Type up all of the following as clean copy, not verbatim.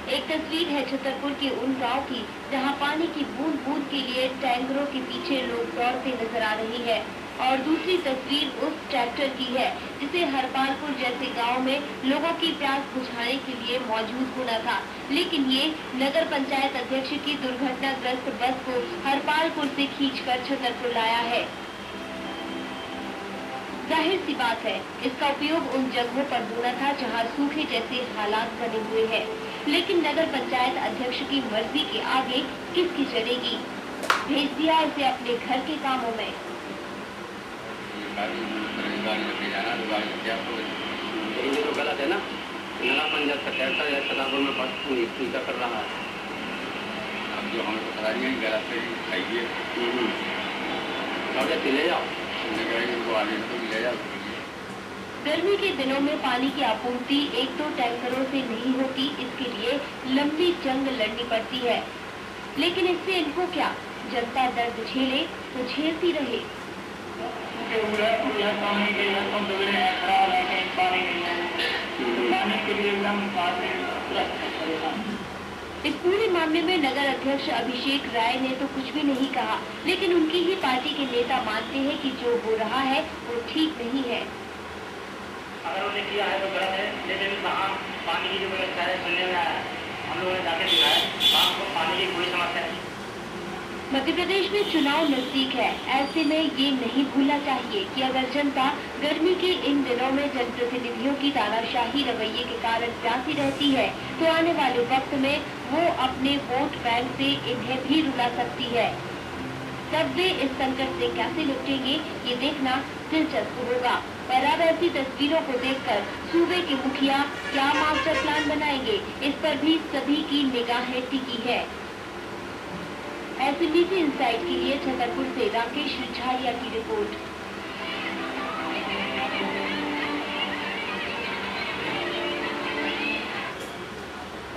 एक तस्वीर है छतरपुर के उन गांव की जहां पानी की बूंद बूंद के लिए टैंकरों के पीछे लोग दौड़ते नजर आ रही है और दूसरी तस्वीर उस ट्रैक्टर की है जिसे हरपालपुर जैसे गांव में लोगों की प्यास बुझाने के लिए मौजूद होना था, लेकिन ये नगर पंचायत अध्यक्ष की दुर्घटनाग्रस्त बस को हरपालपुर से खींचकर छतरपुर लाया है। जाहिर सी बात है, इसका उपयोग उन जगहों पर होना था जहां सूखे जैसे हालात बने हुए हैं, लेकिन नगर पंचायत अध्यक्ष की मर्जी के आगे किसकी चलेगी? भेज दिया इसे अपने घर के कामों में। ये तो गलत है ना, नगर पंचायत का ट्रैक्टर या छतरपुर में बस पूजा कर रहा है। अब जो हमें बता रही है गलत से खाइए ले जाओ, ले जाओ। गर्मी के दिनों में पानी की आपूर्ति एक दो टैंकरों से नहीं होती, इसके लिए लंबी जंग लड़नी पड़ती है, लेकिन इससे इनको क्या? जनता दर्द झेले तो झेलती रहे। इस पूरे मामले में नगर अध्यक्ष अभिषेक राय ने तो कुछ भी नहीं कहा, लेकिन उनकी ही पार्टी के नेता मानते हैं कि जो हो रहा है वो ठीक नहीं है। अगर उन्होंने किया है तो गलत है, लेकिन वहाँ पानी की जो व्यवस्था है सुनने में आया, हम लोगों ने जाके सुना है, वहाँ को पानी की कोई समस्या नहीं। मध्य प्रदेश में चुनाव नजदीक है, ऐसे में ये नहीं भूलना चाहिए कि अगर जनता गर्मी के इन दिनों में जनप्रतिनिधियों की तानाशाही रवैये के कारण प्यासी रहती है, तो आने वाले वक्त में वो अपने वोट बैंक से इन्हें भी रुला सकती है। तब वे इस संकट से कैसे निपटेंगे, ये देखना दिलचस्प होगा। पर अब ऐसी तस्वीरों को देखकर सूबे के मुखिया क्या मास्टर प्लान बनाएंगे, इस पर भी सभी की निगाहें टिकी है। SMBC इनसाइट के लिए छतरपुर से राकेश रिछारिया की रिपोर्ट।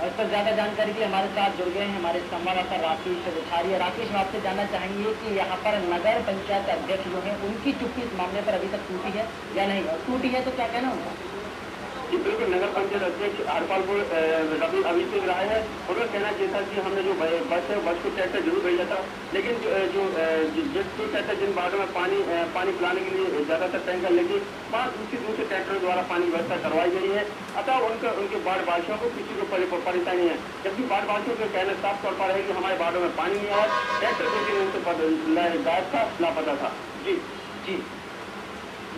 इस पर ज्यादा जानकारी के लिए हमारे साथ जुड़ गए हैं हमारे संवाददाता राकेश रिछारिया। राकेश, मैं आपसे जानना चाहेंगे कि यहाँ पर नगर पंचायत अध्यक्ष जो है उनकी चुप्पी इस मामले पर अभी तक टूटी है या नहीं, और टूटी है तो क्या कहना उनका? जी बिल्कुल, नगर पंचायत अध्यक्ष हरपालपुर अभिषेक राय है, उनका कहना ये था कि हमने जो बस है बस को ट्रैक्टर जरूर भेजा था, लेकिन जो ट्रैक्टर जिन वार्डों में पानी पिलाने के लिए ज्यादातर टैंकर लगे, वहाँ दूसरे ट्रैक्टरों द्वारा पानी व्यवस्था करवाई गई है। अतः उनके वार्ड वासियों को किसी को परेशानी है, जबकि वार्ड वासियों के कहना साफ तौर पर है कि हमारे वार्डों में पानी नहीं आया, ट्रैक्टर लेकिन उनसे गायब था, लापता था। जी जी,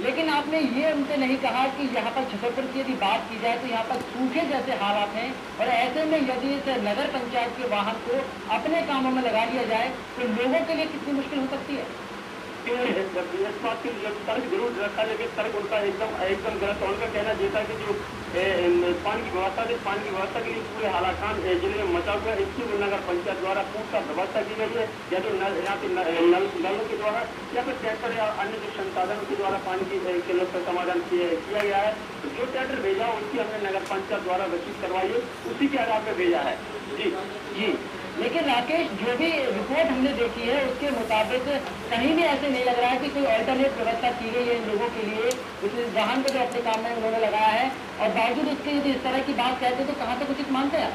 लेकिन आपने ये उनसे नहीं कहा कि यहाँ पर छतरपुर की यदि बात की जाए तो यहाँ पर सूखे जैसे हालात हैं, और ऐसे में यदि इस नगर पंचायत के वाहन को अपने कामों में लगा लिया जाए तो लोगों के लिए कितनी मुश्किल हो सकती है? इस बात के लिए तर्क जरूर रखा, लेकिन तर्क उनका एकदम गलत है। उनका कहना ये था कि जो पानी की व्यवस्था के लिए पूरे हालात जिले में मचा हुआ है, इसकी नगर पंचायत द्वारा पूरा व्यवस्था की गई है, या तो यहाँ के नलों के द्वारा या फिर ट्रैक्टर या अन्य जो संसाधनों के द्वारा पानी के लोग का समाधान किया गया है। तो जो ट्रैक्टर भेजा उसकी हमने नगर पंचायत द्वारा रसीद करवाई है, उसी के आधार पर भेजा है। जी जी, लेकिन राकेश, जो भी रिपोर्ट हमने देखी है उसके मुताबिक कहीं भी ऐसे नहीं लग रहा है कि कोई अल्टरनेट व्यवस्था की गई है इन लोगों के लिए, उस वाहन को जो अपने काम में उन्होंने लगाया है, और बावजूद उसके यदि इस तरह की बात कहते तो कहाँ तक उचित मानते हैं?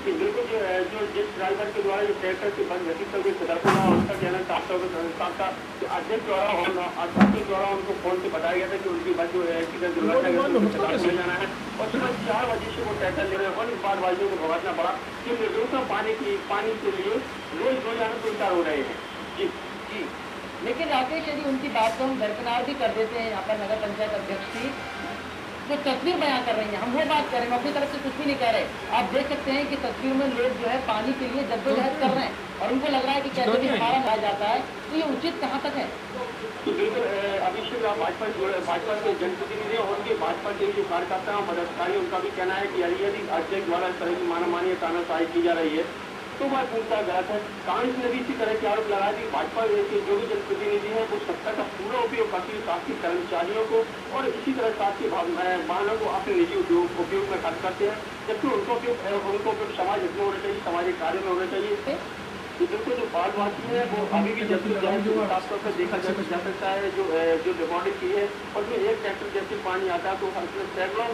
बिल्कुल, जो जिस ड्राइवर के द्वारा जो ट्रैक्टर की बस रसीद करके छतरपुर हुआ, उनका कहना साफ तौर पर अध्यक्ष द्वारा उनको फोन से बताया गया था कि उनकी बस जो एक्सीडेंट दुर्घटना में जाना है, और सुबह 4 बजे से वो ट्रैक्टर ले रहे हैं, और इस बार वासियों को भुगतना पड़ा कि निर्दोषों पानी के लिए रोजाना 2-4 हो रहे हैं। जी जी, लेकिन राकेश, यदि उनकी बात को हम दरकिनार भी कर देते हैं, यहाँ पर नगर पंचायत अध्यक्ष की जो तस्वीर बयां कर रही है, हम वो बात करें, हम अपनी तरफ से कुछ भी नहीं कह रहे। आप देख सकते हैं कि तस्वीर में लोग जो है पानी के लिए जद्दोजहद कर रहे हैं, और उनको लग रहा है कि कैसे भी हमारा लाया जाता है, तो ये उचित कहाँ तक है? तो बिल्कुल, अभिषेक भाजपा के जनप्रतिनिधि और उनके भाजपा के जो कार्यकर्ता हैं, पदाधिकारी, उनका भी कहना है कि यदि अध्यक्ष द्वारा इस तरह की मानमानी तानाशाही की जा रही है तो वह पूर्णतः गलत है। कांग्रेस ने भी इसी तरह के आरोप लगाया कि भाजपा के जो भी जनप्रतिनिधि हैं वो सत्ता का पूरा उपयोग करती है शासकीय कर्मचारियों को और इसी तरह शासकीय वाहनों को अपने निजी उपयोग में खर्च करते हैं, जबकि उनको उपयोग समाज हित में होना चाहिए, सामाजिक कार्य में होना चाहिए। बिल्कुल, जो बालवासी है वो अभी भी साफ तौर पर देखा जा सकता है, जो रिकॉर्डिंग की है, और जो एक ट्रैक्टर जैसे पानी आता है तो सैकड़ों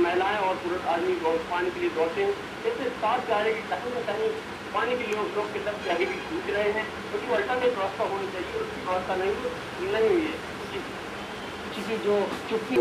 महिलाएं और तुरंत आदमी पानी के लिए दौड़ते हैं। इससे साफ जा रहे कि कहीं न कहीं पानी के लिए लोग के तरफ आगे भी जूझ रहे हैं, क्योंकि अल्टरनेट रास्ता होनी चाहिए, उसकी व्यवस्था नहीं हुई है। किसी जो चुप्पी